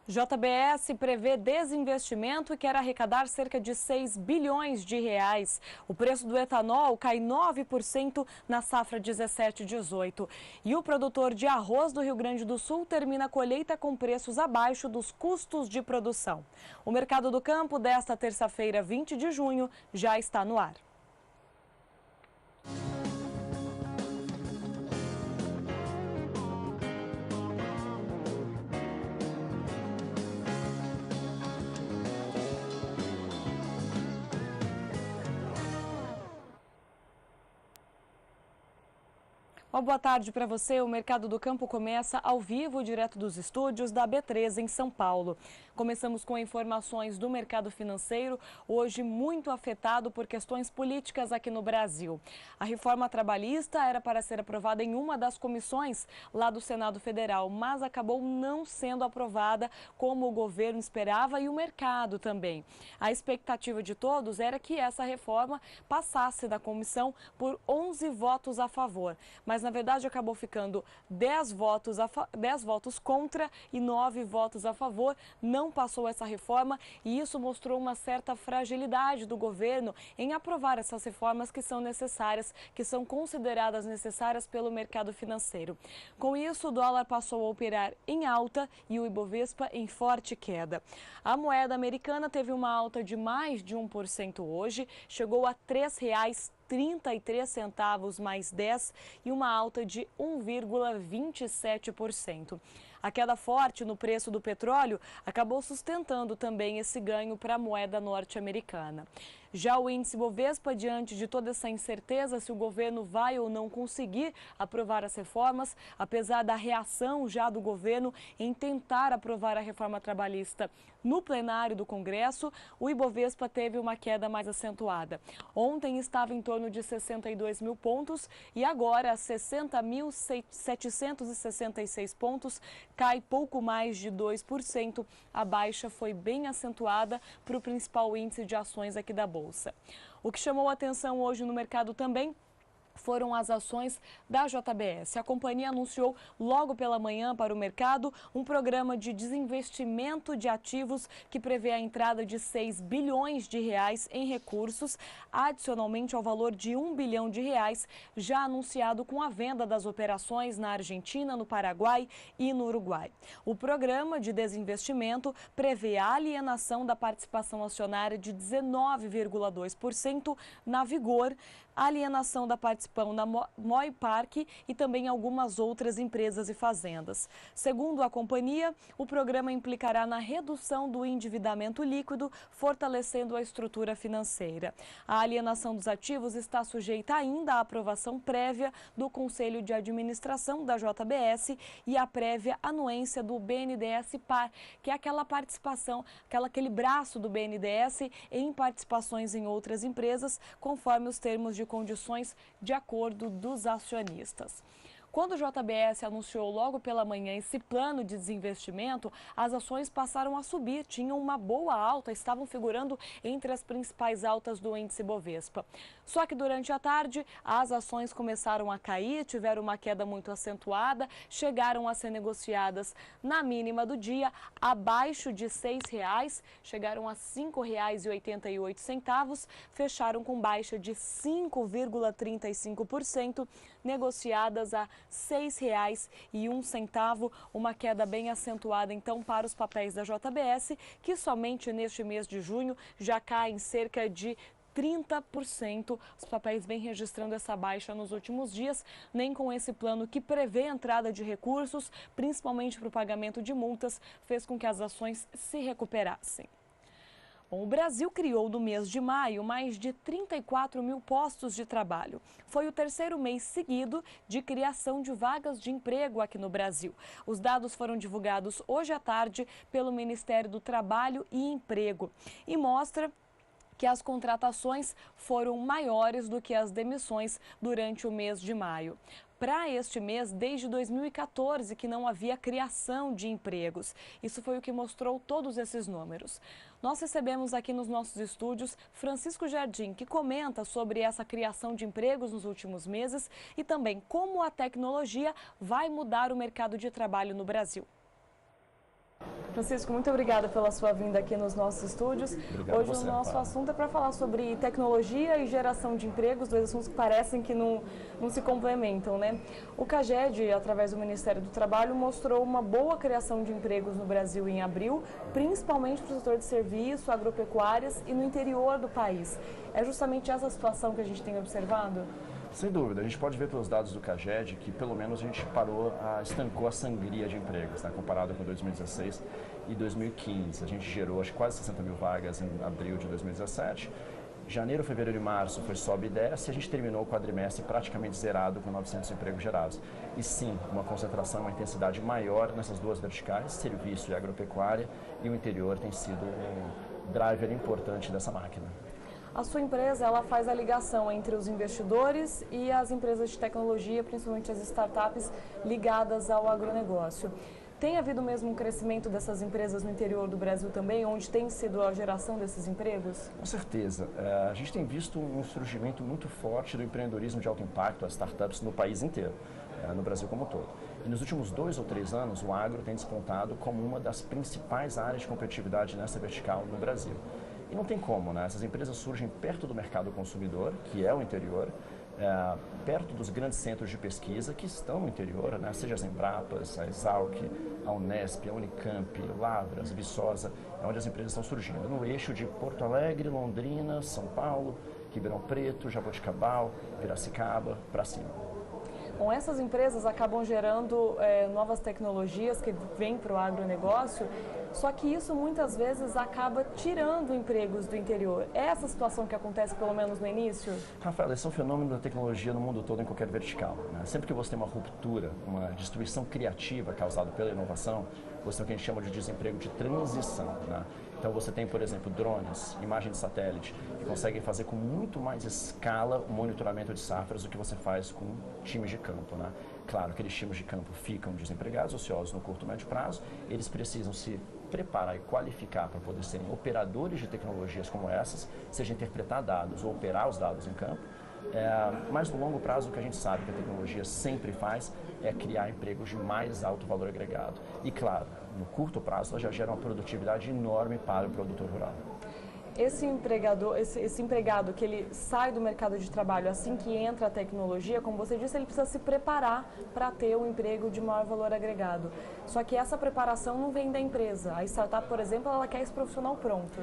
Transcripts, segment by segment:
JBS prevê desinvestimento e quer arrecadar cerca de 6 bilhões de reais. O preço do etanol cai 9% na safra 17/18. E o produtor de arroz do Rio Grande do Sul termina a colheita com preços abaixo dos custos de produção. O Mercado do Campo desta terça-feira, 20 de junho, já está no ar. Uma boa tarde para você. O Mercado do Campo começa ao vivo, direto dos estúdios da B3 em São Paulo. Começamos com informações do mercado financeiro, hoje muito afetado por questões políticas aqui no Brasil. A reforma trabalhista era para ser aprovada em uma das comissões lá do Senado Federal, mas acabou não sendo aprovada como o governo esperava e o mercado também. A expectativa de todos era que essa reforma passasse da comissão por 11 votos a favor, mas na verdade acabou ficando 10 votos contra e 9 votos a favor. Não passou essa reforma e isso mostrou uma certa fragilidade do governo em aprovar essas reformas que são necessárias, que são consideradas necessárias pelo mercado financeiro. Com isso, o dólar passou a operar em alta e o Ibovespa em forte queda. A moeda americana teve uma alta de mais de 1% hoje, chegou a R$ 3,33 mais 10 e uma alta de 1,27%. A queda forte no preço do petróleo acabou sustentando também esse ganho para a moeda norte-americana. Já o índice Bovespa, diante de toda essa incerteza se o governo vai ou não conseguir aprovar as reformas, apesar da reação já do governo em tentar aprovar a reforma trabalhista no plenário do Congresso, o Ibovespa teve uma queda mais acentuada. Ontem estava em torno de 62 mil pontos e agora 60.766 pontos, cai pouco mais de 2%. A baixa foi bem acentuada para o principal índice de ações aqui da Bolsa. O que chamou a atenção hoje no mercado também foram as ações da JBS. A companhia anunciou logo pela manhã para o mercado um programa de desinvestimento de ativos que prevê a entrada de 6 bilhões de reais em recursos, adicionalmente ao valor de 1 bilhão de reais já anunciado com a venda das operações na Argentina, no Paraguai e no Uruguai. O programa de desinvestimento prevê a alienação da participação acionária de 19,2% na Vigor, a alienação da participação na Moi Park e também algumas outras empresas e fazendas. Segundo a companhia, o programa implicará na redução do endividamento líquido, fortalecendo a estrutura financeira. A alienação dos ativos está sujeita ainda à aprovação prévia do Conselho de Administração da JBS e à prévia anuência do BNDES-Par, que é aquela participação, aquele braço do BNDES em participações em outras empresas, conforme os termos de condições de acordo dos acionistas. Quando o JBS anunciou logo pela manhã esse plano de desinvestimento, as ações passaram a subir, tinham uma boa alta, estavam figurando entre as principais altas do índice Bovespa. Só que durante a tarde, as ações começaram a cair, tiveram uma queda muito acentuada, chegaram a ser negociadas na mínima do dia, abaixo de R$ 6,00, chegaram a R$ 5,88, fecharam com baixa de 5,35%, negociadas a R$ 6,01, uma queda bem acentuada então para os papéis da JBS, que somente neste mês de junho já caem cerca de 30%. Os papéis vêm registrando essa baixa nos últimos dias, nem com esse plano que prevê a entrada de recursos, principalmente para o pagamento de multas, fez com que as ações se recuperassem. Bom, o Brasil criou no mês de maio mais de 34 mil postos de trabalho. Foi o terceiro mês seguido de criação de vagas de emprego aqui no Brasil. Os dados foram divulgados hoje à tarde pelo Ministério do Trabalho e Emprego e mostra que as contratações foram maiores do que as demissões durante o mês de maio. Para este mês, desde 2014, que não havia criação de empregos. Isso foi o que mostrou todos esses números. Nós recebemos aqui nos nossos estúdios Francisco Jardim, que comenta sobre essa criação de empregos nos últimos meses e também como a tecnologia vai mudar o mercado de trabalho no Brasil. Francisco, muito obrigada pela sua vinda aqui nos nossos estúdios. Obrigado Hoje você, o nosso assunto é para falar sobre tecnologia e geração de empregos, dois assuntos que parecem que não se complementam, né? O CAGED, através do Ministério do Trabalho, mostrou uma boa criação de empregos no Brasil em abril, principalmente para o setor de serviço, agropecuárias e no interior do país. É justamente essa situação que a gente tem observado? Sem dúvida, a gente pode ver pelos dados do CAGED que pelo menos a gente estancou a sangria de empregos, né, comparado com 2016 e 2015. A gente gerou acho, quase 60 mil vagas em abril de 2017. Janeiro, fevereiro e março foi sobe e desce e a gente terminou o quadrimestre praticamente zerado com 900 empregos gerados. E sim, uma concentração, uma intensidade maior nessas duas verticais, serviço e agropecuária, e o interior tem sido um driver importante dessa máquina. A sua empresa, ela faz a ligação entre os investidores e as empresas de tecnologia, principalmente as startups ligadas ao agronegócio. Tem havido mesmo um crescimento dessas empresas no interior do Brasil também, onde tem sido a geração desses empregos? Com certeza. A gente tem visto um surgimento muito forte do empreendedorismo de alto impacto, as startups no país inteiro, no Brasil como um todo. E nos últimos 2 ou 3 anos, o agro tem despontado como uma das principais áreas de competitividade nessa vertical no Brasil. E não tem como, né? Essas empresas surgem perto do mercado consumidor, que é o interior, perto dos grandes centros de pesquisa que estão no interior, né? Seja as Embrapas, a Exalc, a Unesp, a Unicamp, Lavras, Viçosa, é onde as empresas estão surgindo. No eixo de Porto Alegre, Londrina, São Paulo, Ribeirão Preto, Jaboticabal, Piracicaba, para cima. Bom, essas empresas acabam gerando novas tecnologias que vêm para o agronegócio, só que isso muitas vezes acaba tirando empregos do interior. É essa situação que acontece pelo menos no início? Rafael, esse é um fenômeno da tecnologia no mundo todo, em qualquer vertical, né? Sempre que você tem uma ruptura, uma destruição criativa causada pela inovação, você tem o que a gente chama de desemprego de transição, né? Então você tem, por exemplo, drones, imagem de satélite, que conseguem fazer com muito mais escala o monitoramento de safras do que você faz com times de campo, né? Claro, aqueles times de campo ficam desempregados, ociosos no curto e médio prazo, eles precisam se preparar e qualificar para poder serem operadores de tecnologias como essas, seja interpretar dados ou operar os dados em campo. Mas no longo prazo, o que a gente sabe que a tecnologia sempre faz é criar empregos de mais alto valor agregado. E claro, no curto prazo, ela já gera uma produtividade enorme para o produtor rural. Esse empregado que ele sai do mercado de trabalho assim que entra a tecnologia, como você disse, ele precisa se preparar para ter um emprego de maior valor agregado. Só que essa preparação não vem da empresa. A startup, por exemplo, ela quer esse profissional pronto.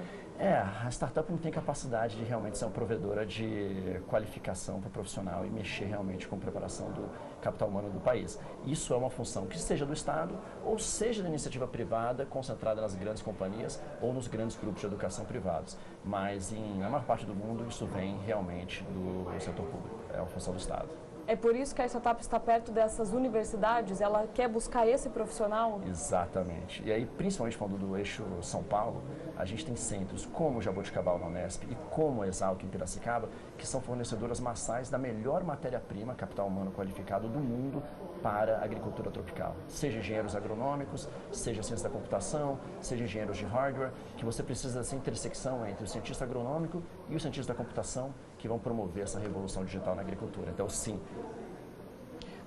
A startup não tem capacidade de realmente ser uma provedora de qualificação para o profissional e mexer realmente com a preparação do capital humano do país. Isso é uma função que seja do Estado ou seja da iniciativa privada concentrada nas grandes companhias ou nos grandes grupos de educação privados. Mas na maior parte do mundo isso vem realmente do setor público, é uma função do Estado. É por isso que a startup está perto dessas universidades? Ela quer buscar esse profissional? Exatamente. E aí, principalmente falando do eixo São Paulo, a gente tem centros como o Jaboticabal na Unesp e como a Exalc em Piracicaba, que são fornecedoras massais da melhor matéria-prima, capital humano qualificado do mundo para a agricultura tropical. Seja engenheiros agronômicos, seja ciência da computação, seja engenheiros de hardware, que você precisa dessa intersecção entre o cientista agronômico e o cientista da computação que vão promover essa revolução digital na agricultura. Então, sim.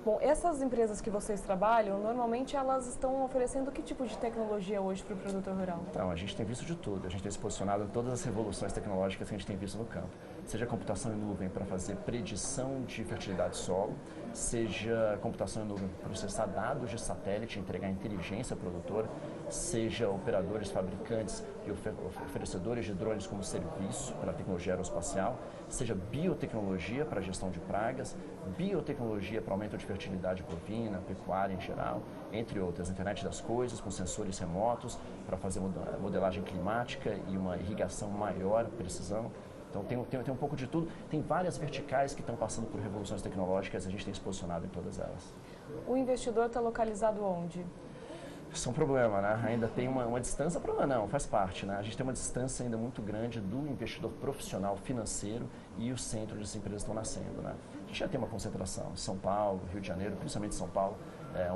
Bom, essas empresas que vocês trabalham, normalmente elas estão oferecendo que tipo de tecnologia hoje para o produtor rural? Então, a gente tem visto de tudo. A gente tem se posicionado em todas as revoluções tecnológicas que a gente tem visto no campo. Seja computação em nuvem para fazer predição de fertilidade do solo, seja computação em nuvem para processar dados de satélite e entregar inteligência ao produtor, seja operadores, fabricantes e oferecedores de drones como serviço para a tecnologia aeroespacial, seja biotecnologia para a gestão de pragas, biotecnologia para aumento de fertilidade bovina, pecuária em geral, entre outras, internet das coisas com sensores remotos para fazer modelagem climática e uma irrigação maior precisão. Então tem um pouco de tudo, tem várias verticais que estão passando por revoluções tecnológicas e a gente tem se posicionado em todas elas. O investidor está localizado onde? Isso é um problema, né? Ainda tem uma distância, problema não, faz parte, né? A gente tem uma distância ainda muito grande do investidor profissional financeiro e o centro onde as empresas estão nascendo, né? A gente já tem uma concentração, São Paulo, Rio de Janeiro, principalmente São Paulo,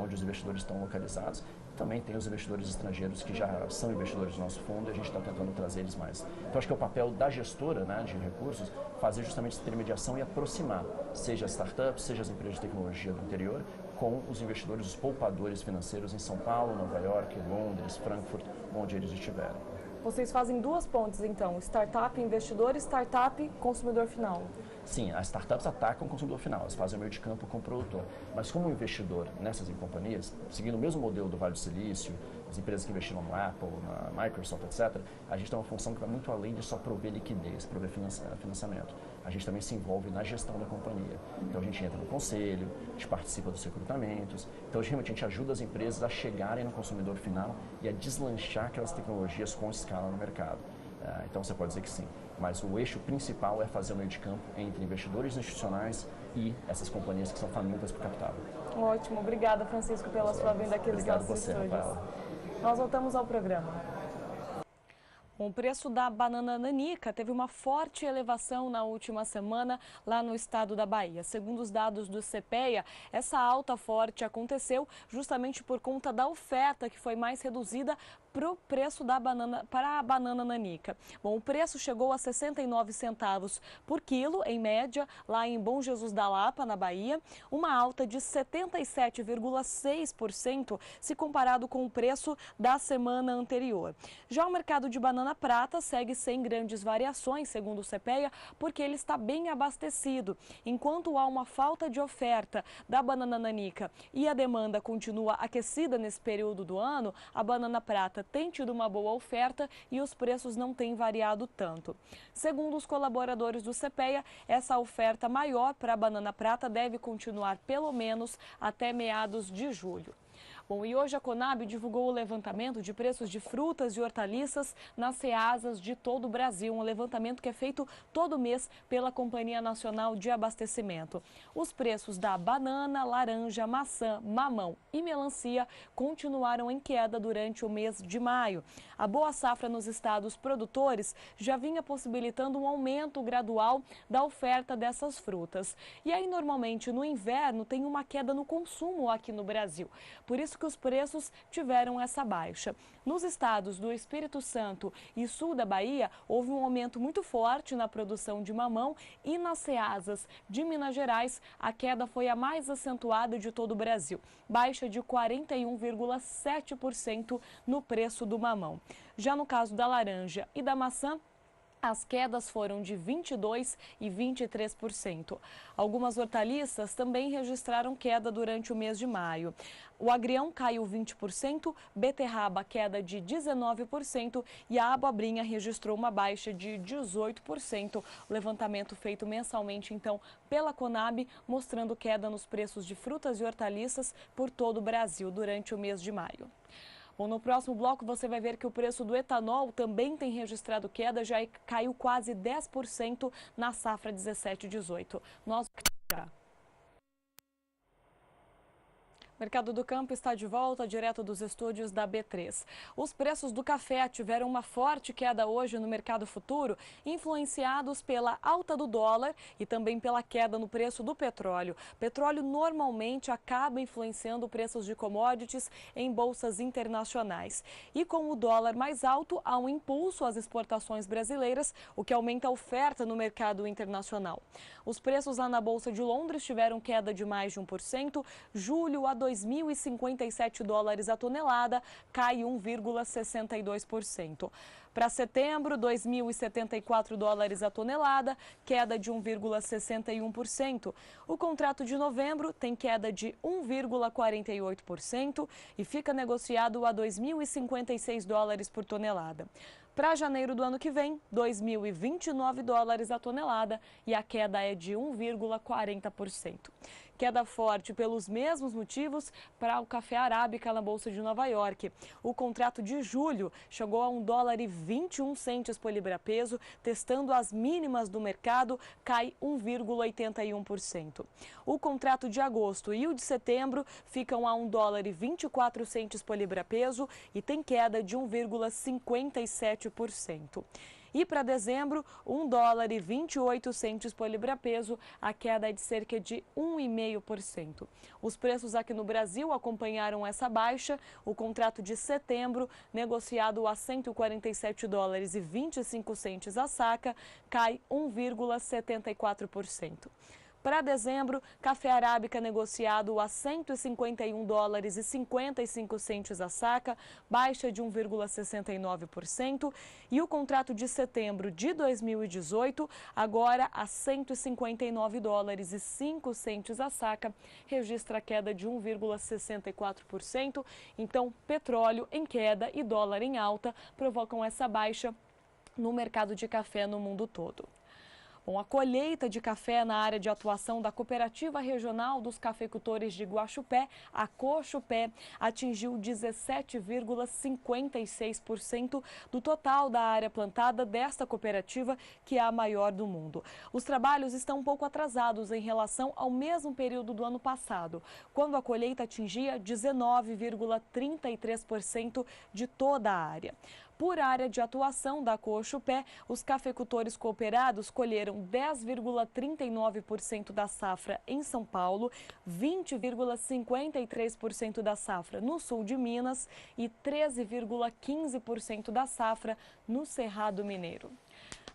onde os investidores estão localizados. Também tem os investidores estrangeiros que já são investidores do nosso fundo e a gente está tentando trazer eles mais. Então, acho que é o papel da gestora, né, de recursos, fazer justamente essa intermediação e aproximar, seja as startups, seja as empresas de tecnologia do interior, com os investidores, os poupadores financeiros em São Paulo, Nova York, Londres, Frankfurt, onde eles estiverem. Vocês fazem duas pontes, então, startup investidor e startup consumidor final. Sim, as startups atacam o consumidor final, elas fazem o meio de campo com o produtor. Mas como investidor nessas companhias, seguindo o mesmo modelo do Vale do Silício, as empresas que investiram no Apple, na Microsoft, etc., a gente tem uma função que vai muito além de só prover liquidez, prover financiamento. A gente também se envolve na gestão da companhia. Então a gente entra no conselho, a gente participa dos recrutamentos. Então realmente a gente ajuda as empresas a chegarem no consumidor final e a deslanchar aquelas tecnologias com escala no mercado. Então você pode dizer que sim, mas o eixo principal é fazer o meio de campo entre investidores institucionais e essas companhias que são famintas por capital. Ótimo, obrigada, Francisco, pela sua vinda aqui nos nossos estúdios. Rafaela. Nós voltamos ao programa. O preço da banana nanica teve uma forte elevação na última semana lá no estado da Bahia. Segundo os dados do CPEA, essa alta forte aconteceu justamente por conta da oferta que foi mais reduzida para o preço para a banana nanica. Bom, o preço chegou a 69 centavos por quilo, em média, lá em Bom Jesus da Lapa, na Bahia, uma alta de 77,6% se comparado com o preço da semana anterior. Já o mercado de banana prata segue sem grandes variações, segundo o CPEA, porque ele está bem abastecido. Enquanto há uma falta de oferta da banana nanica e a demanda continua aquecida nesse período do ano, a banana prata tem tido uma boa oferta e os preços não têm variado tanto. Segundo os colaboradores do CPEA, essa oferta maior para a banana prata deve continuar pelo menos até meados de julho. Bom, e hoje a Conab divulgou o levantamento de preços de frutas e hortaliças nas ceasas de todo o Brasil. Um levantamento que é feito todo mês pela Companhia Nacional de Abastecimento. Os preços da banana, laranja, maçã, mamão e melancia continuaram em queda durante o mês de maio. A boa safra nos estados produtores já vinha possibilitando um aumento gradual da oferta dessas frutas. E aí, normalmente, no inverno, tem uma queda no consumo aqui no Brasil. Por isso que os preços tiveram essa baixa. Nos estados do Espírito Santo e sul da Bahia, houve um aumento muito forte na produção de mamão e nas ceasas de Minas Gerais, a queda foi a mais acentuada de todo o Brasil, baixa de 41,7% no preço do mamão. Já no caso da laranja e da maçã, as quedas foram de 22% e 23%. Algumas hortaliças também registraram queda durante o mês de maio. O agrião caiu 20%, beterraba queda de 19% e a abobrinha registrou uma baixa de 18%. O levantamento feito mensalmente, então, pela Conab, mostrando queda nos preços de frutas e hortaliças por todo o Brasil durante o mês de maio. Bom, no próximo bloco você vai ver que o preço do etanol também tem registrado queda, já caiu quase 10% na safra 17/18. Nós já. Mercado do Campo está de volta, direto dos estúdios da B3. Os preços do café tiveram uma forte queda hoje no mercado futuro, influenciados pela alta do dólar e também pela queda no preço do petróleo. Petróleo normalmente acaba influenciando preços de commodities em bolsas internacionais. E com o dólar mais alto, há um impulso às exportações brasileiras, o que aumenta a oferta no mercado internacional. Os preços lá na Bolsa de Londres tiveram queda de mais de 1%, julho a 2.057 dólares a tonelada, cai 1,62%. Para setembro, 2.074 dólares a tonelada, queda de 1,61%. O contrato de novembro tem queda de 1,48% e fica negociado a 2.056 dólares por tonelada. Para janeiro do ano que vem, 2.029 dólares a tonelada e a queda é de 1,40%. Queda forte pelos mesmos motivos para o café arábica na Bolsa de Nova York. O contrato de julho chegou a $1,21 por libra-peso, testando as mínimas do mercado, cai 1,81%. O contrato de agosto e o de setembro ficam a $1,24 por libra-peso e tem queda de 1,57%. E para dezembro, $1,28 por libra-peso, a queda é de cerca de 1,5%. Os preços aqui no Brasil acompanharam essa baixa. O contrato de setembro, negociado a $147,25 a saca, cai 1,74%. Para dezembro, café arábica negociado a $151,55 a saca, baixa de 1,69%. E o contrato de setembro de 2018, agora a $159,05 a saca, registra queda de 1,64%. Então, petróleo em queda e dólar em alta provocam essa baixa no mercado de café no mundo todo. Bom, a colheita de café na área de atuação da Cooperativa Regional dos Cafeicultores de Guaxupé, a Cochupé, atingiu 17,56% do total da área plantada desta cooperativa, que é a maior do mundo. Os trabalhos estão um pouco atrasados em relação ao mesmo período do ano passado, quando a colheita atingia 19,33% de toda a área. Por área de atuação da Cochupé, os cafeicultores cooperados colheram 10,39% da safra em São Paulo, 20,53% da safra no sul de Minas e 13,15% da safra no Cerrado Mineiro.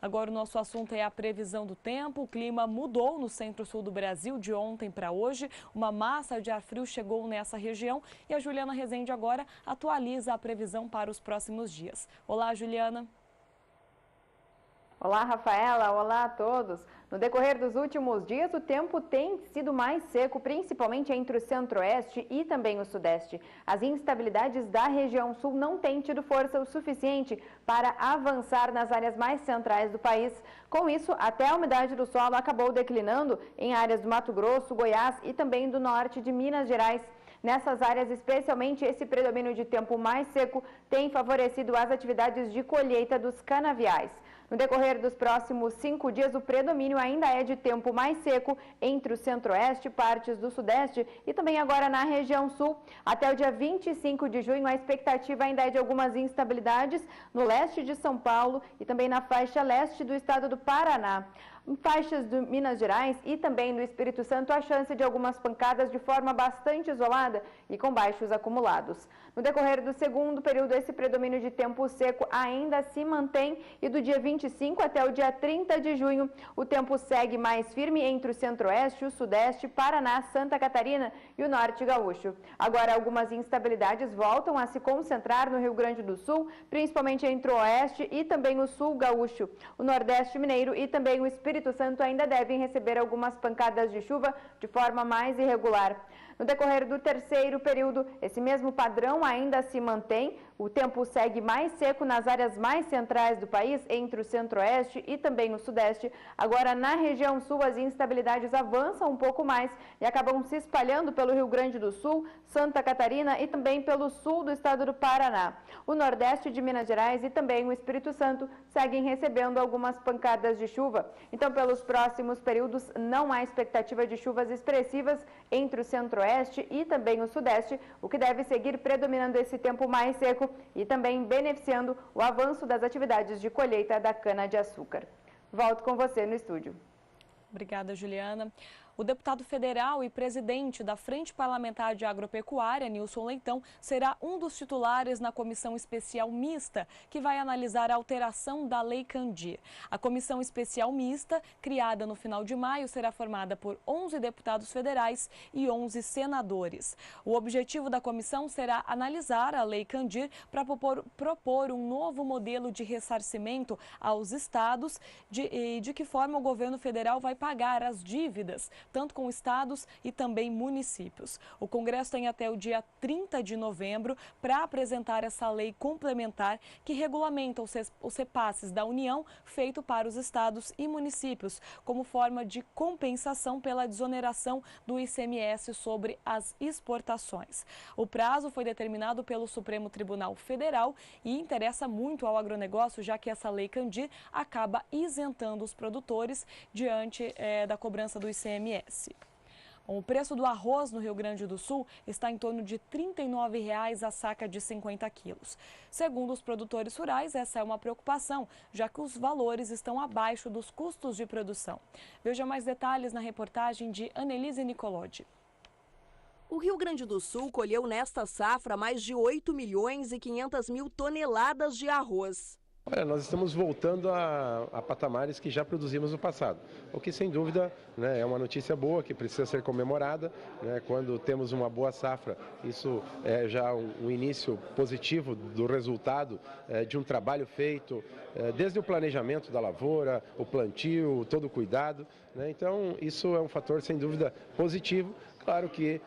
Agora o nosso assunto é a previsão do tempo. O clima mudou no centro-sul do Brasil de ontem para hoje. Uma massa de ar frio chegou nessa região e a Juliana Rezende agora atualiza a previsão para os próximos dias. Olá, Juliana. Olá, Rafaela. Olá a todos. No decorrer dos últimos dias, o tempo tem sido mais seco, principalmente entre o centro-oeste e também o sudeste. As instabilidades da região sul não têm tido força o suficiente para avançar nas áreas mais centrais do país. Com isso, até a umidade do solo acabou declinando em áreas do Mato Grosso, Goiás e também do norte de Minas Gerais. Nessas áreas, especialmente, esse predomínio de tempo mais seco tem favorecido as atividades de colheita dos canaviais. No decorrer dos próximos 5 dias, o predomínio ainda é de tempo mais seco entre o centro-oeste, partes do sudeste e também agora na região sul. Até o dia 25 de junho, a expectativa ainda é de algumas instabilidades no leste de São Paulo e também na faixa leste do estado do Paraná. Em faixas de Minas Gerais e também no Espírito Santo, a chance de algumas pancadas de forma bastante isolada e com baixos acumulados. No decorrer do segundo período, esse predomínio de tempo seco ainda se mantém e do dia 25 até o dia 30 de junho, o tempo segue mais firme entre o centro-oeste, o sudeste, Paraná, Santa Catarina e o norte gaúcho. Agora, algumas instabilidades voltam a se concentrar no Rio Grande do Sul, principalmente entre o oeste e também o sul gaúcho. O nordeste mineiro e também o Espírito Santo ainda devem receber algumas pancadas de chuva de forma mais irregular. No decorrer do terceiro período, esse mesmo padrão ainda se mantém. O tempo segue mais seco nas áreas mais centrais do país, entre o centro-oeste e também o sudeste. Agora, na região sul, as instabilidades avançam um pouco mais e acabam se espalhando pelo Rio Grande do Sul, Santa Catarina e também pelo sul do estado do Paraná. O nordeste de Minas Gerais e também o Espírito Santo seguem recebendo algumas pancadas de chuva. Então, pelos próximos períodos, não há expectativa de chuvas expressivas entre o centro-oeste e também o sudeste, o que deve seguir predominando esse tempo mais seco e também beneficiando o avanço das atividades de colheita da cana-de-açúcar. Volto com você no estúdio. Obrigada, Juliana. O deputado federal e presidente da Frente Parlamentar de Agropecuária, Nilson Leitão, será um dos titulares na comissão especial mista que vai analisar a alteração da Lei Candir. A comissão especial mista, criada no final de maio, será formada por 11 deputados federais e 11 senadores. O objetivo da comissão será analisar a Lei Candir para propor um novo modelo de ressarcimento aos estados e de que forma o governo federal vai pagar as dívidas tanto com estados e também municípios. O Congresso tem até o dia 30 de novembro para apresentar essa lei complementar que regulamenta os repasses da União feito para os estados e municípios, como forma de compensação pela desoneração do ICMS sobre as exportações. O prazo foi determinado pelo Supremo Tribunal Federal e interessa muito ao agronegócio, já que essa lei Candir acaba isentando os produtores diante da cobrança do ICMS. Bom, o preço do arroz no Rio Grande do Sul está em torno de R$ 39,00 a saca de 50 quilos. Segundo os produtores rurais, essa é uma preocupação, já que os valores estão abaixo dos custos de produção. Veja mais detalhes na reportagem de Annelise Nicolodi. O Rio Grande do Sul colheu nesta safra mais de 8.500.000 toneladas de arroz. Olha, nós estamos voltando a patamares que já produzimos no passado, o que sem dúvida, né, é uma notícia boa que precisa ser comemorada, né, quando temos uma boa safra, isso é já um início positivo do resultado de um trabalho feito desde o planejamento da lavoura, o plantio, todo o cuidado, né, então isso é um fator sem dúvida positivo. Claro que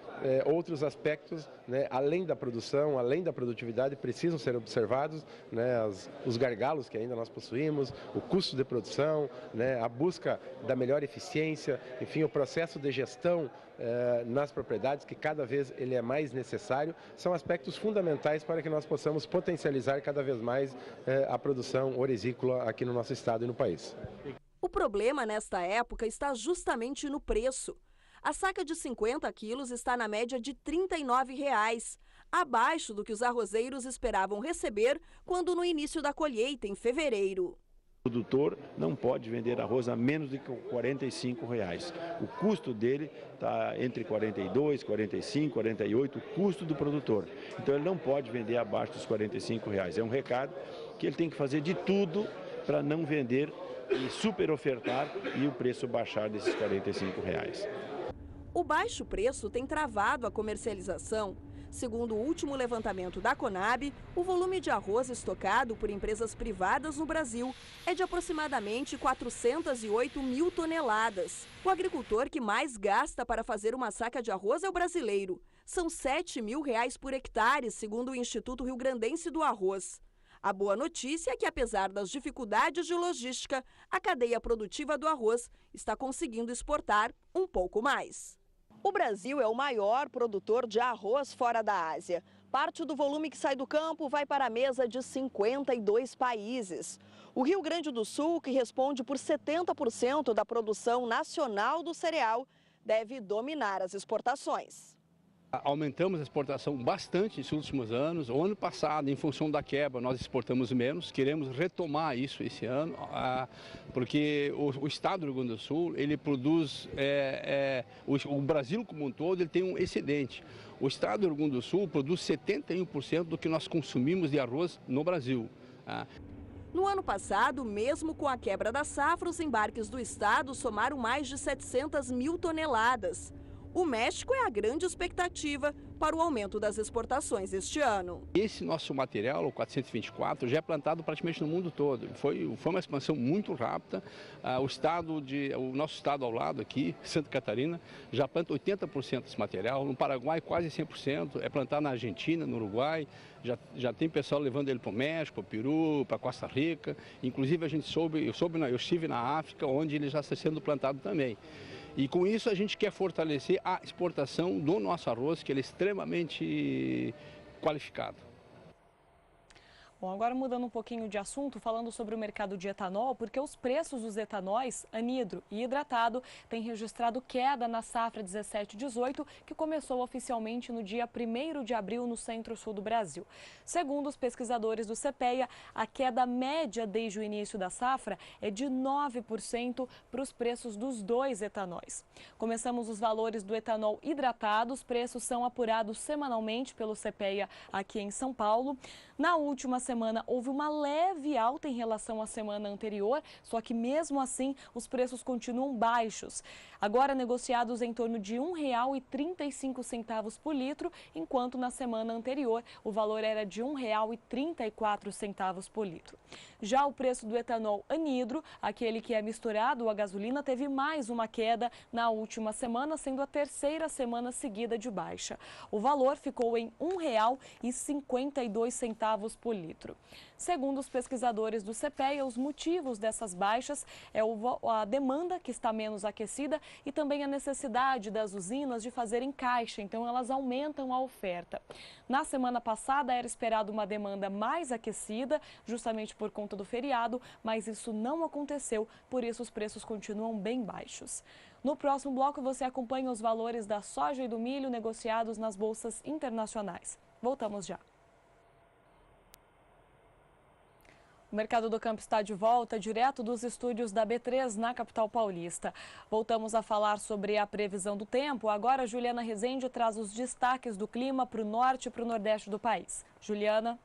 outros aspectos, né, além da produção, além da produtividade, precisam ser observados, né, os gargalos que ainda nós possuímos, o custo de produção, né, a busca da melhor eficiência, enfim, o processo de gestão nas propriedades, que cada vez ele é mais necessário, são aspectos fundamentais para que nós possamos potencializar cada vez mais a produção orizícola aqui no nosso estado e no país. O problema nesta época está justamente no preço. A saca de 50 quilos está na média de R$ 39,00, abaixo do que os arrozeiros esperavam receber quando no início da colheita, em fevereiro. O produtor não pode vender arroz a menos de R$ 45,00. O custo dele está entre R$ 42, R$ 45, R$ 48, o custo do produtor. Então ele não pode vender abaixo dos R$ 45,00. É um recado que ele tem que fazer de tudo para não vender e super ofertar e o preço baixar desses R$ 45,00. O baixo preço tem travado a comercialização. Segundo o último levantamento da Conab, o volume de arroz estocado por empresas privadas no Brasil é de aproximadamente 408 mil toneladas. O agricultor que mais gasta para fazer uma saca de arroz é o brasileiro. São R$ 7.000 por hectare, segundo o Instituto Rio-Grandense do Arroz. A boa notícia é que, apesar das dificuldades de logística, a cadeia produtiva do arroz está conseguindo exportar um pouco mais. O Brasil é o maior produtor de arroz fora da Ásia. Parte do volume que sai do campo vai para a mesa de 52 países. O Rio Grande do Sul, que responde por 70% da produção nacional do cereal, deve dominar as exportações. Aumentamos a exportação bastante nesses últimos anos. O ano passado, em função da quebra, nós exportamos menos. Queremos retomar isso esse ano, porque o estado do Rio Grande do Sul, ele produz, o Brasil como um todo, ele tem um excedente. O estado do Rio Grande do Sul produz 71% do que nós consumimos de arroz no Brasil. No ano passado, mesmo com a quebra da safra, os embarques do estado somaram mais de 700 mil toneladas. O México é a grande expectativa para o aumento das exportações este ano. Esse nosso material, o 424, já é plantado praticamente no mundo todo. Foi uma expansão muito rápida. O nosso estado ao lado aqui, Santa Catarina, já planta 80% desse material. No Paraguai, quase 100%. É plantado na Argentina, no Uruguai. Já tem pessoal levando ele para o México, para o Peru, para Costa Rica. Inclusive, eu estive na África, onde ele já está sendo plantado também. E com isso a gente quer fortalecer a exportação do nosso arroz, que ele é extremamente qualificado. Bom, agora mudando um pouquinho de assunto, falando sobre o mercado de etanol, porque os preços dos etanóis, anidro e hidratado, têm registrado queda na safra 17/18, que começou oficialmente no dia 1º de abril no centro-sul do Brasil. Segundo os pesquisadores do CPEA, a queda média desde o início da safra é de 9% para os preços dos dois etanóis. Começamos os valores do etanol hidratado, os preços são apurados semanalmente pelo CPEA aqui em São Paulo. Na última semana houve uma leve alta em relação à semana anterior, só que mesmo assim os preços continuam baixos. Agora negociados em torno de R$ 1,35 por litro, enquanto na semana anterior o valor era de R$ 1,34 por litro. Já o preço do etanol anidro, aquele que é misturado à gasolina, teve mais uma queda na última semana, sendo a terceira semana seguida de baixa. O valor ficou em R$ 1,52 por litro. Segundo os pesquisadores do CPEA, os motivos dessas baixas é a demanda, que está menos aquecida, e também a necessidade das usinas de fazerem caixa, então elas aumentam a oferta. Na semana passada era esperado uma demanda mais aquecida, justamente por conta do feriado, mas isso não aconteceu, por isso os preços continuam bem baixos. No próximo bloco você acompanha os valores da soja e do milho negociados nas bolsas internacionais. Voltamos já. O Mercado do Campo está de volta, direto dos estúdios da B3 na capital paulista. Voltamos a falar sobre a previsão do tempo. Agora, Juliana Rezende traz os destaques do clima para o norte e para o nordeste do país. Juliana.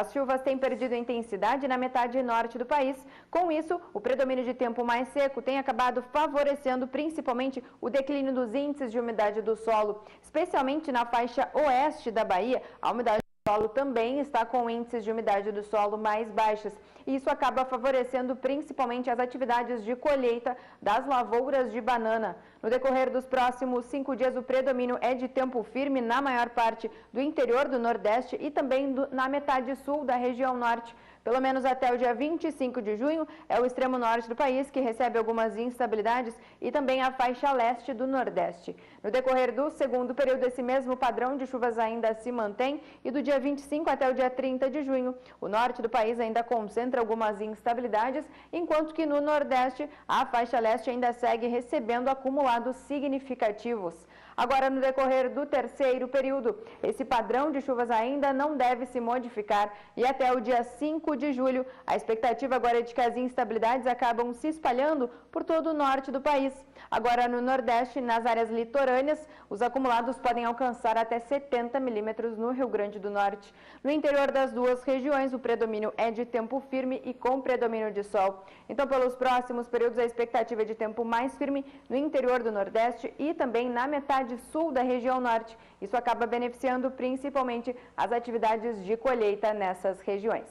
As chuvas têm perdido intensidade na metade norte do país. Com isso, o predomínio de tempo mais seco tem acabado favorecendo principalmente o declínio dos índices de umidade do solo, especialmente na faixa oeste da Bahia. A umidade do solo também está com índices de umidade do solo mais baixos. E isso acaba favorecendo principalmente as atividades de colheita das lavouras de banana. No decorrer dos próximos 5 dias, o predomínio é de tempo firme na maior parte do interior do Nordeste e também na metade sul da região norte. Pelo menos até o dia 25 de junho, é o extremo norte do país que recebe algumas instabilidades e também a faixa leste do Nordeste. No decorrer do segundo período, esse mesmo padrão de chuvas ainda se mantém e do dia 25 até o dia 30 de junho, o norte do país ainda concentra algumas instabilidades, enquanto que no Nordeste, a faixa leste ainda segue recebendo acumulados significativos. Agora, no decorrer do terceiro período, esse padrão de chuvas ainda não deve se modificar e até o dia 5 de julho, a expectativa agora é de que as instabilidades acabam se espalhando por todo o norte do país. Agora, no Nordeste, nas áreas litorâneas, os acumulados podem alcançar até 70 milímetros no Rio Grande do Norte. No interior das duas regiões, o predomínio é de tempo firme e com predomínio de sol. Então, pelos próximos períodos, a expectativa é de tempo mais firme no interior do Nordeste e também na metade sul da região norte. Isso acaba beneficiando principalmente as atividades de colheita nessas regiões.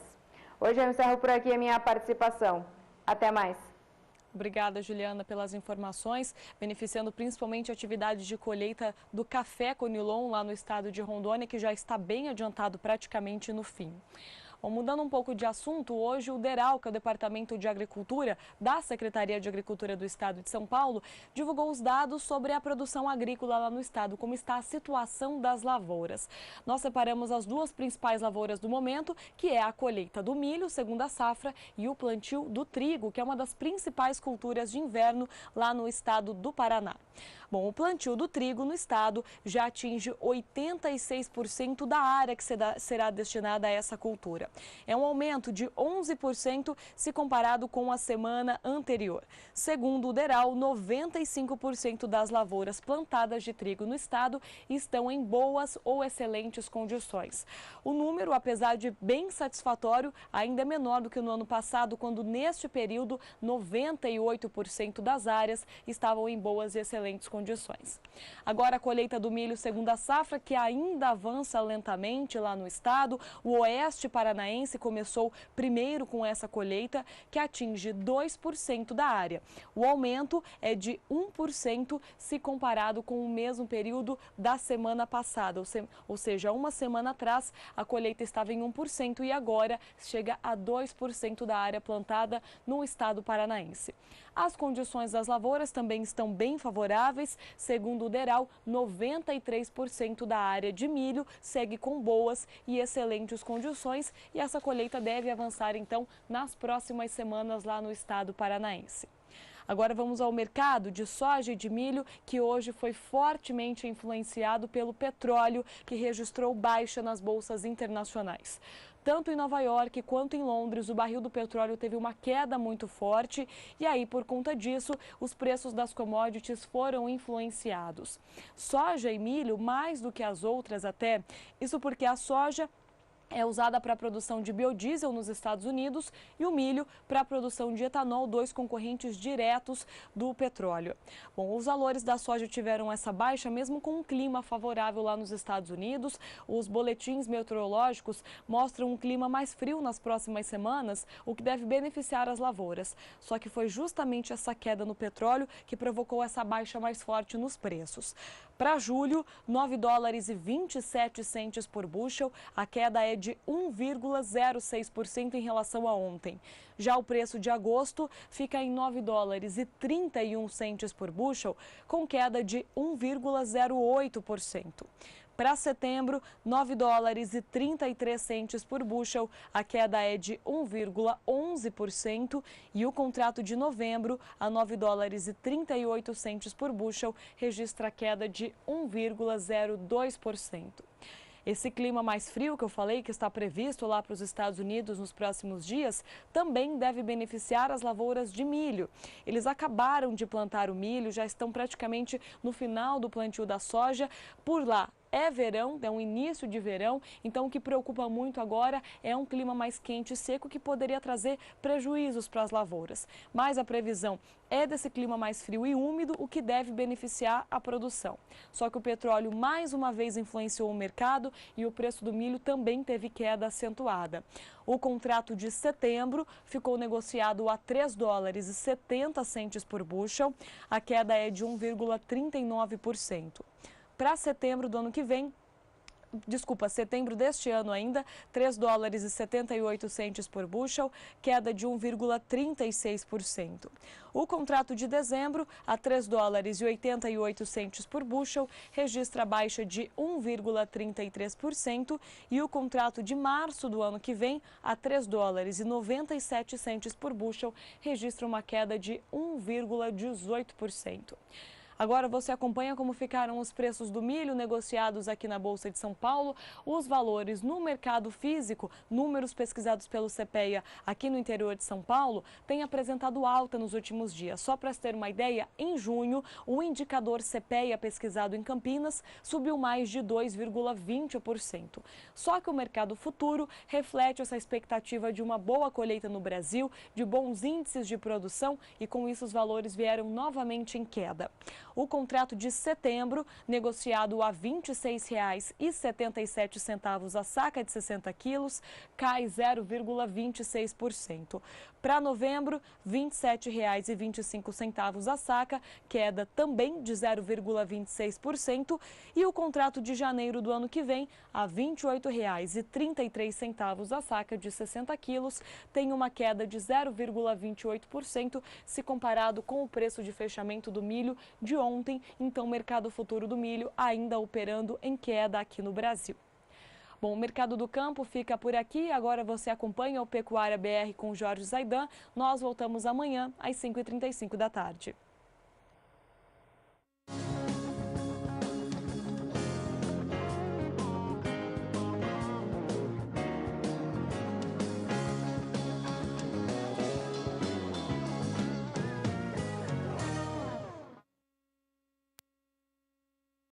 Hoje eu encerro por aqui a minha participação. Até mais. Obrigada, Juliana, pelas informações, beneficiando principalmente a atividade de colheita do café Conilon lá no estado de Rondônia, que já está bem adiantado praticamente no fim. Bom, mudando um pouco de assunto, hoje o DERAL, que é o Departamento de Agricultura da Secretaria de Agricultura do Estado de São Paulo, divulgou os dados sobre a produção agrícola lá no estado, como está a situação das lavouras. Nós separamos as duas principais lavouras do momento, que é a colheita do milho, segunda safra, e o plantio do trigo, que é uma das principais culturas de inverno lá no estado do Paraná. Bom, o plantio do trigo no estado já atinge 86% da área que será destinada a essa cultura. É um aumento de 11% se comparado com a semana anterior. Segundo o DERAL, 95% das lavouras plantadas de trigo no estado estão em boas ou excelentes condições. O número, apesar de bem satisfatório, ainda é menor do que no ano passado, quando neste período 98% das áreas estavam em boas e excelentes condições. Agora a colheita do milho segunda safra, que ainda avança lentamente lá no estado. O oeste paranaense começou primeiro com essa colheita, que atinge 2% da área. O aumento é de 1% se comparado com o mesmo período da semana passada, ou seja, uma semana atrás a colheita estava em 1% e agora chega a 2% da área plantada no estado paranaense. As condições das lavouras também estão bem favoráveis. Segundo o DERAL, 93% da área de milho segue com boas e excelentes condições e essa colheita deve avançar então nas próximas semanas lá no estado paranaense. Agora vamos ao mercado de soja e de milho, que hoje foi fortemente influenciado pelo petróleo, que registrou baixa nas bolsas internacionais. Tanto em Nova York quanto em Londres, o barril do petróleo teve uma queda muito forte e aí, por conta disso, os preços das commodities foram influenciados. Soja e milho, mais do que as outras até, isso porque a soja é usada para a produção de biodiesel nos Estados Unidos e o milho para a produção de etanol, dois concorrentes diretos do petróleo. Bom, os valores da soja tiveram essa baixa mesmo com um clima favorável lá nos Estados Unidos. Os boletins meteorológicos mostram um clima mais frio nas próximas semanas, o que deve beneficiar as lavouras. Só que foi justamente essa queda no petróleo que provocou essa baixa mais forte nos preços. Para julho, 9 dólares e 27 centes por bushel, a queda é de 1,06% em relação a ontem. Já o preço de agosto fica em 9 dólares e 31 centes por bushel, com queda de 1,08%. Para setembro, 9 dólares e 33 centes por bushel, a queda é de 1,11% e o contrato de novembro, a 9 dólares e 38 centes por bushel, registra queda de 1,02%. Esse clima mais frio que eu falei, que está previsto lá para os Estados Unidos nos próximos dias, também deve beneficiar as lavouras de milho. Eles acabaram de plantar o milho, já estão praticamente no final do plantio da soja. Por lá, é verão, é um início de verão, então o que preocupa muito agora é um clima mais quente e seco que poderia trazer prejuízos para as lavouras. Mas a previsão é desse clima mais frio e úmido, o que deve beneficiar a produção. Só que o petróleo mais uma vez influenciou o mercado e o preço do milho também teve queda acentuada. O contrato de setembro ficou negociado a $3,70 por bushel, a queda é de 1,39%. Para setembro do ano que vem, setembro deste ano ainda, $3,78 por bushel, queda de 1,36%. O contrato de dezembro, a $3,88 por bushel, registra baixa de 1,33% e o contrato de março do ano que vem, a $3,97 por bushel, registra uma queda de 1,18%. Agora você acompanha como ficaram os preços do milho negociados aqui na Bolsa de São Paulo. Os valores no mercado físico, números pesquisados pelo CPEA aqui no interior de São Paulo, têm apresentado alta nos últimos dias. Só para se ter uma ideia, em junho, o indicador CPEA pesquisado em Campinas subiu mais de 2,20%. Só que o mercado futuro reflete essa expectativa de uma boa colheita no Brasil, de bons índices de produção e com isso os valores vieram novamente em queda. O contrato de setembro, negociado a R$ 26,77 a saca de 60 quilos, cai 0,26%. Para novembro, R$ 27,25 a saca, queda também de 0,26%. E o contrato de janeiro do ano que vem, a R$ 28,33 a saca de 60 quilos, tem uma queda de 0,28% se comparado com o preço de fechamento do milho de ontem. Então, o mercado futuro do milho ainda operando em queda aqui no Brasil. Bom, o Mercado do Campo fica por aqui. Agora você acompanha o Pecuária BR com Jorge Zaidan. Nós voltamos amanhã às 5h35 da tarde.